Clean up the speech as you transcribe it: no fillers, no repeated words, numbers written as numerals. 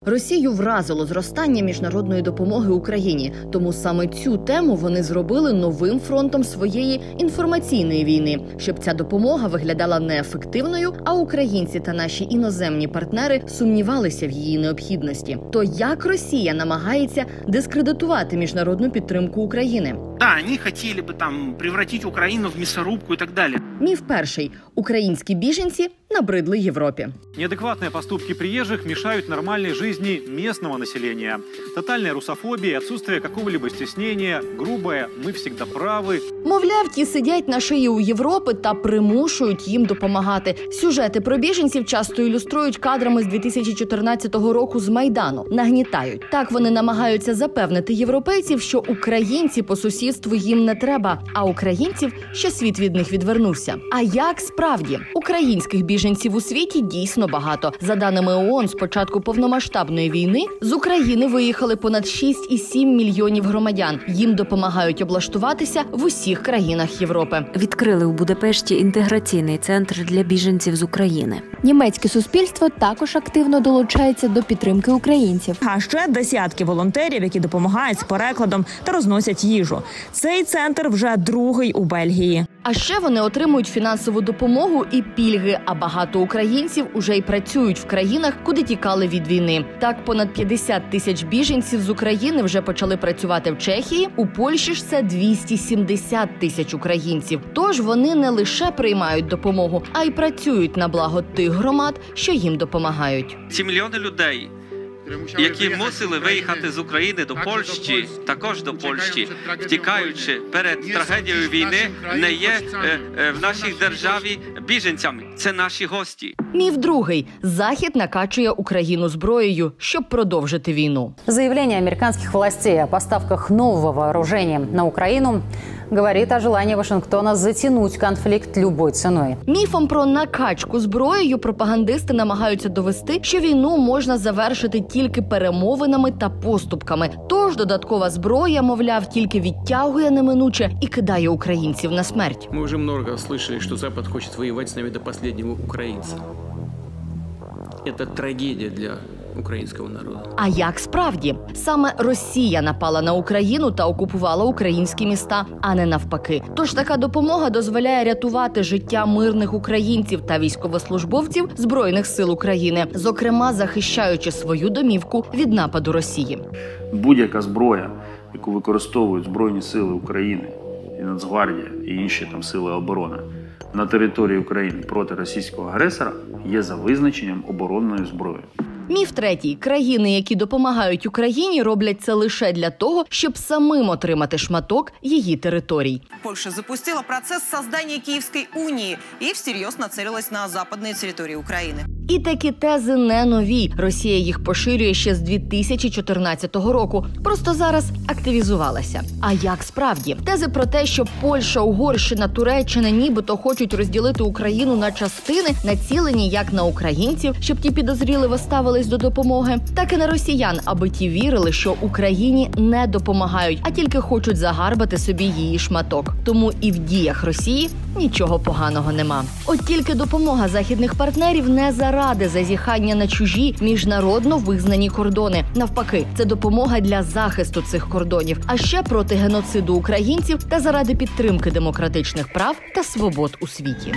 Росію вразило зростання міжнародної допомоги Україні, тому саме цю тему вони зробили новим фронтом своєї інформаційної війни, щоб ця допомога виглядала неефективною, а українці та наші іноземні партнери сумнівалися в її необхідності. То як Росія намагається дискредитувати міжнародну підтримку України? Да, они хотели бы там превратить Украину в мясорубку и так далее. Міф перший. Українські біженці набридли Європі. Неадекватные поступки приезжих мешают нормальной жизни местного населения. Тотальная русофобия, отсутствие какого-либо стеснения, грубое «мы всегда правы». Мовляв, ті сидять на шиї у Європи та примушують їм допомагати. Сюжети про біженців часто ілюструють кадрами з 2014 року з Майдану. Нагнітають. Так вони намагаються запевнити європейців, що українці по сусідству їм не треба, а українців, що світ від них відвернувся. А як справді? Українських біженців у світі дійсно багато. За даними ООН, з початку повномасштабної війни з України виїхали понад 6,7 мільйонів громадян. Їм допомагають облаштуватися в усіх країнах Європи. Відкрили у Будапешті інтеграційний центр для біженців з України. Німецьке суспільство також активно долучається до підтримки українців. А ще десятки волонтерів, які допомагають з перекладом та розносять їжу. Цей центр вже другий у Бельгії. А ще вони отримують фінансову допомогу і пільги, а багато українців уже й працюють в країнах, куди тікали від війни. Так, понад 50 тисяч біженців з України вже почали працювати в Чехії, у Польщі ж це 270 тисяч українців. Тож вони не лише приймають допомогу, а й працюють на благо тих громад, що їм допомагають. Ці мільйони людей, які мусили виїхати з України до Польщі, також до Польщі, втікаючи перед трагедією війни, не є в нашій державі біженцями. Це наші гості. Міф другий. Захід накачує Україну зброєю, щоб продовжити війну. Заявление американских властей о поставках нового вооружения на Украину говорит о желании Вашингтона затянуть конфликт любой ценой. Міфом про накачку зброєю пропагандисти намагаються довести, що війну можна завершити тільки перемовинами та поступками. Тож додаткова зброя, мовляв, тільки відтягує неминуче і кидає українців на смерть. Ми вже много слышали, що Запад хоче воювати з нами до останнього українця. Це трагедія для українського народу. А як справді? Саме Росія напала на Україну та окупувала українські міста, а не навпаки. Тож така допомога дозволяє рятувати життя мирних українців та військовослужбовців Збройних сил України, зокрема захищаючи свою домівку від нападу Росії. Будь-яка зброя, яку використовують Збройні сили України, і Нацгвардія, і інші там сили оборони на території України проти російського агресора, є за визначенням оборонною зброєю. Міф третій. Країни, які допомагають Україні, роблять це лише для того, щоб самим отримати шматок її територій. Польща запустила процес создания Киевской унии и всерьез нацелилась на западные территории Украины. І такі тези не нові. Росія їх поширює ще з 2014 року. Просто зараз активізувалася. А як справді? Тези про те, що Польща, Угорщина, Туреччина нібито хочуть розділити Україну на частини, націлені як на українців, щоб ті підозріливо ставились до допомоги, так і на росіян, аби ті вірили, що Україні не допомагають, а тільки хочуть загарбати собі її шматок. Тому і в діях Росії нічого поганого нема. От тільки допомога західних партнерів не заради зазіхання на чужі міжнародно визнані кордони. Навпаки, це допомога для захисту цих кордонів, а ще проти геноциду українців та заради підтримки демократичних прав та свобод у світі.